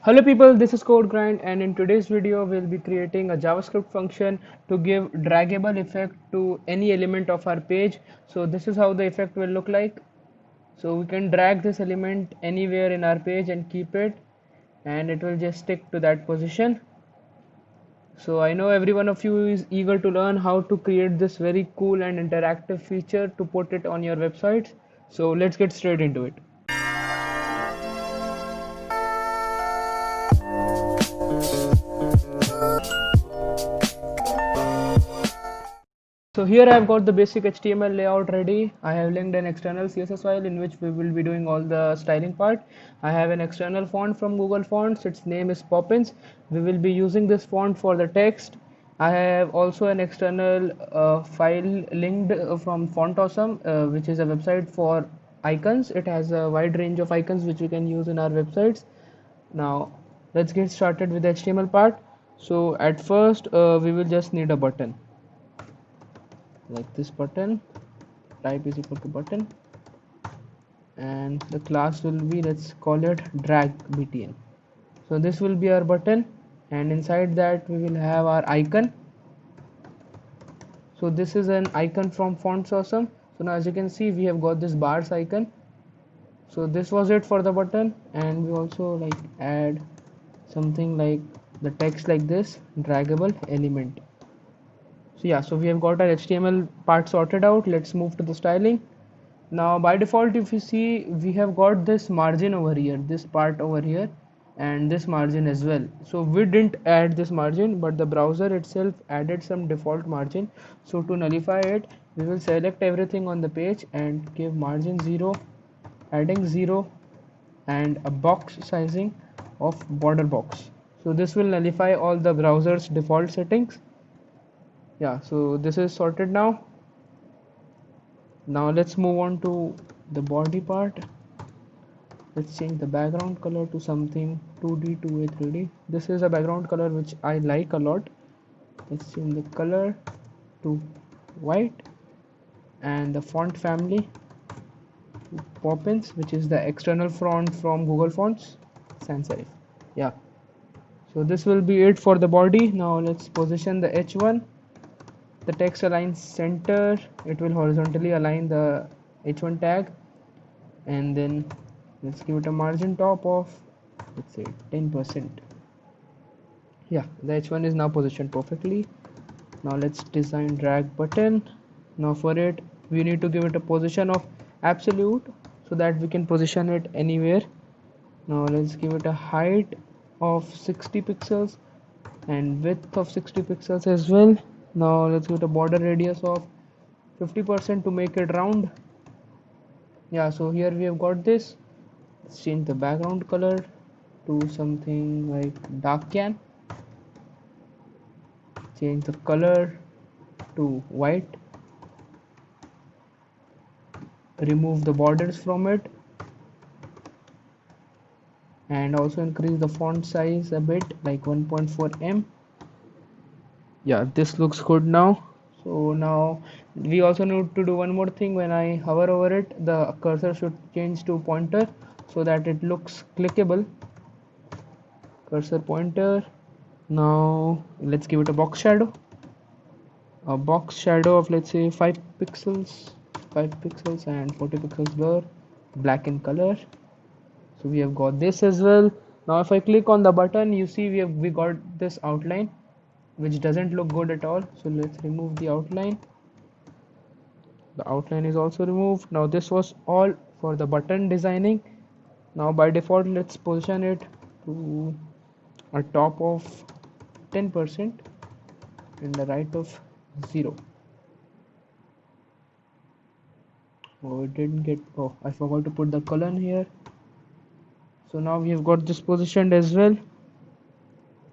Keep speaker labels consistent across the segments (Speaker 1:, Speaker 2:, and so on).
Speaker 1: Hello people, this is Code Grind, and in today's video we'll be creating a JavaScript function to give draggable effect to any element of our page. So this is how the effect will look like. So we can drag this element anywhere in our page and keep it, and it will just stick to that position. So I know every one of you is eager to learn how to create this very cool and interactive feature to put it on your websites. So let's get straight into it. So here I have got the basic HTML layout ready. I have linked an external CSS file in which we will be doing all the styling part. I have an external font from Google Fonts. Its name is Poppins. We will be using this font for the text. I have also an external file linked from Font Awesome, which is a website for icons. It has a wide range of icons which we can use in our websites. Now let's get started with the HTML part. So at first we will just need a button like this button. Type is equal to button, and the class will be, let's call it drag btn. So this will be our button, and inside that we will have our icon. So this is an icon from Fonts Awesome. So now as you can see, we have got this bars icon. So this was it for the button, and we also like add something like the text like this, draggable element. So yeah, so we have got our HTML part sorted out. Let's move to the styling. Now by default, if you see, we have got this margin over here, this part over here, and this margin as well. So we didn't add this margin, but the browser itself added some default margin. So to nullify it, we will select everything on the page and give margin 0, adding 0, and a box sizing of border box. So this will nullify all the browser's default settings. Yeah, so this is sorted now. Now let's move on to the body part. Let's change the background color to something 2D, 2A, 3D. This is a background color which I like a lot. Let's change the color to white, and the font family to Poppins, which is the external font from Google Fonts, sans serif. Yeah, so this will be it for the body. Now let's position the H1. The text aligns center. It will horizontally align the H1 tag, and then let's give it a margin top of, let's say, 10%. Yeah, the H1 is now positioned perfectly. Now let's design drag button. Now for it, we need to give it a position of absolute so that we can position it anywhere. Now let's give it a height of 60 pixels and width of 60 pixels as well. Now let's give it a border radius of 50% to make it round. Yeah, so here we have got this. Let's change the background color to something like dark can. Change the color to white. Remove the borders from it, and also increase the font size a bit, like 1.4 em. Yeah, this looks good now. So now we also need to do one more thing. When I hover over it, the cursor should change to pointer so that it looks clickable. Cursor pointer. Now let's give it a box shadow. A box shadow of, let's say, 5 pixels, 5 pixels and 40 pixels blur, black in color. So we have got this as well. Now if I click on the button, you see we got this outline which doesn't look good at all. So let's remove the outline. The outline is also removed. Now this was all for the button designing. Now by default, let's position it to a top of 10% and the right of 0. Oh, it didn't get, oh, I forgot to put the colon here. So now we have got this positioned as well.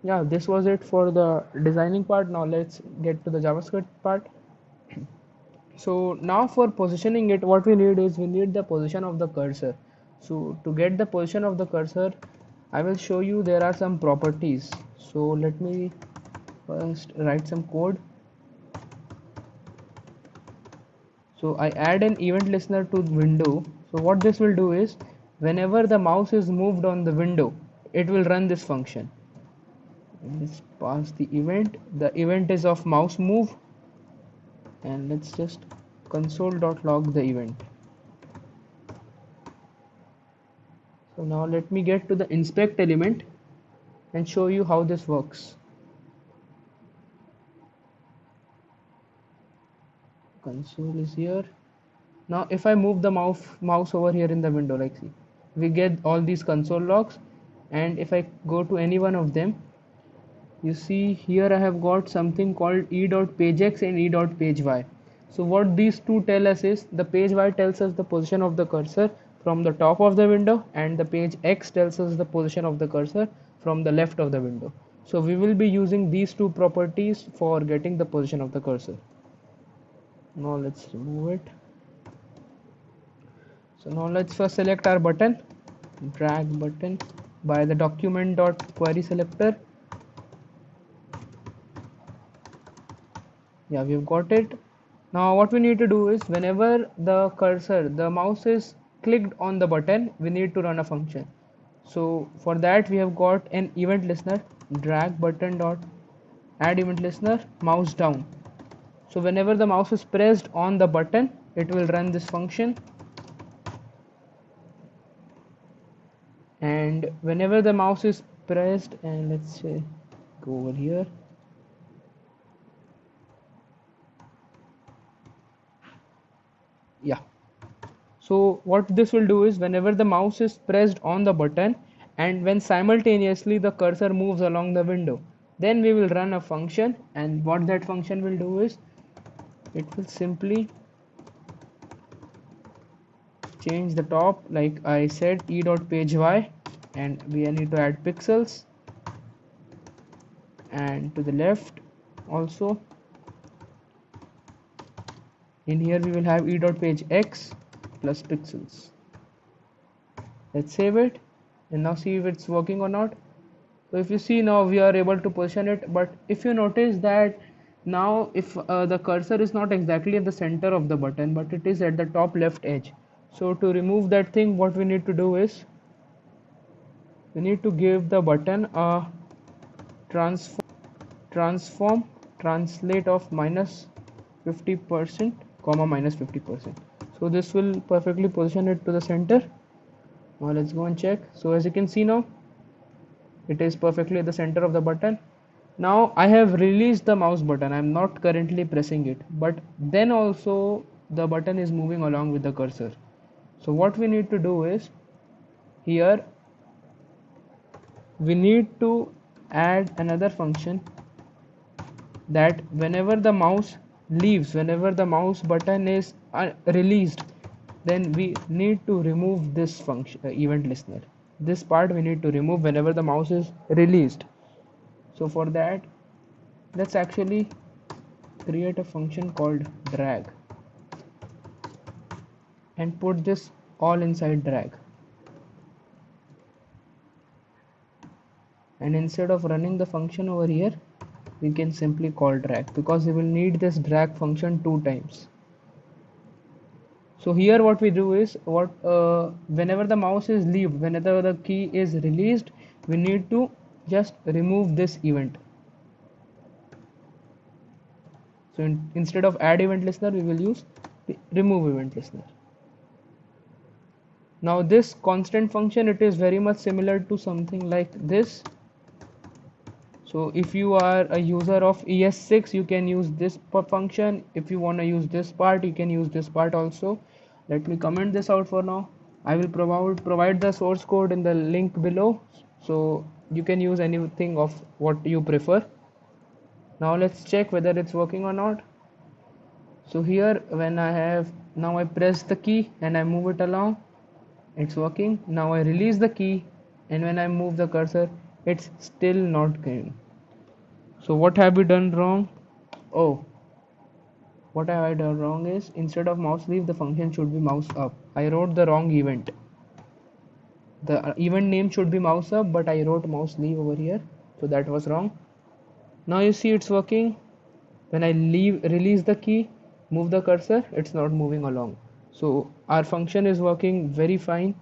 Speaker 1: Yeah, this was it for the designing part. Now let's get to the JavaScript part. So now for positioning it, what we need is, we need the position of the cursor. So to get the position of the cursor, I will show you there are some properties. So let me first write some code. So I add an event listener to window. So what this will do is, whenever the mouse is moved on the window, it will run this function. Let's pass the event is of mouse move, and let's just console.log the event. So now let me get to the inspect element and show you how this works. Console is here. Now if I move the mouse over here in the window, like see, we get all these console logs, and if I go to any one of them, you see here I have got something called e.pagex and e.pagey. So what these two tell us is, the page y tells us the position of the cursor from the top of the window, and the page x tells us the position of the cursor from the left of the window. So we will be using these two properties for getting the position of the cursor. Now let's remove it. So now let's first select our button, drag button by the document.query selector. Yeah, we've got it. Now what we need to do is, whenever the mouse is clicked on the button, we need to run a function. So for that we have got an event listener, drag button dot add event listener mouse down. So whenever the mouse is pressed on the button, it will run this function, and whenever the mouse is pressed, and let's say go over here, yeah. So what this will do is, whenever the mouse is pressed on the button and when simultaneously the cursor moves along the window, then we will run a function, and what that function will do is, it will simply change the top, like I said, e.pagey, and we need to add pixels, and to the left also in here we will have e.pagex plus pixels. Let's save it and now see if it's working or not. So if you see, now we are able to position it, but if you notice that now if the cursor is not exactly at the center of the button, but it is at the top left edge. So to remove that thing, what we need to do is, we need to give the button a transform translate of -50% comma -50%. So this will perfectly position it to the center. Now let's go and check. So as you can see, now it is perfectly at the center of the button. Now I have released the mouse button, I am not currently pressing it, but then also the button is moving along with the cursor. So what we need to do is, here we need to add another function, that whenever the mouse leaves, whenever the mouse button is released, then we need to remove this function, event listener. This part we need to remove whenever the mouse is released. So for that, let's actually create a function called drag and put this all inside drag. And instead of running the function over here, we can simply call drag, because we will need this drag function 2 times. So here what we do is, whenever the mouse is leave, whenever the key is released, we need to just remove this event. So instead of add event listener, we will use the remove event listener. Now this constant function, it is very much similar to something like this. So if you are a user of ES6, you can use this function. If you want to use this part, you can use this part also. Let me comment this out for now. I will provide the source code in the link below, so you can use anything of what you prefer. Now let's check whether it's working or not. So here, when I press the key and I move it along, it's working. Now I release the key, and when I move the cursor, it's still not going. So what have we done wrong? Oh, what have I done wrong is, instead of mouse leave, the function should be mouse up. I wrote the wrong event. The event name should be mouse up, but I wrote mouse leave over here, so that was wrong. Now you see it's working. When I release the key, move the cursor, it's not moving along. So our function is working very fine.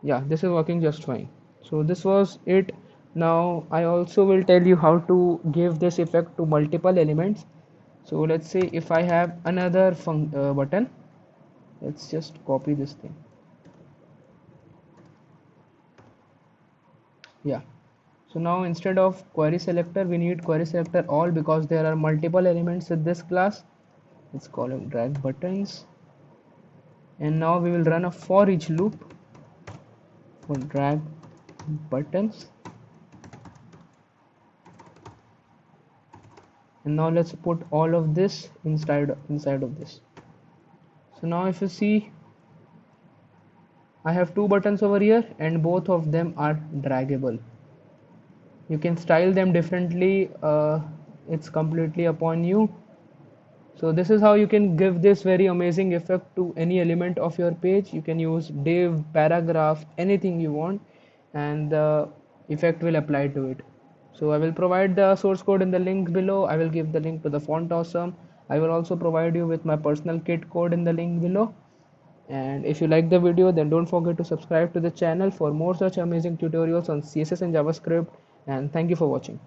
Speaker 1: Yeah, this is working just fine. So this was it. Now I also will tell you how to give this effect to multiple elements. So let's say if I have another button, let's just copy this thing. Yeah, so now instead of query selector we need query selector all, because there are multiple elements in this class. Let's call them drag buttons, and now we will run a for each loop for drag buttons. And now let's put all of this inside of this. So now if you see, I have two buttons over here and both of them are draggable. You can style them differently, it's completely upon you. So this is how you can give this very amazing effect to any element of your page. You can use div, paragraph, anything you want, and the effect will apply to it. So I will provide the source code in the link below. I will give the link to the font awesome. I will also provide you with my personal kit code in the link below. And if you like the video, then don't forget to subscribe to the channel for more such amazing tutorials on CSS and JavaScript. And thank you for watching.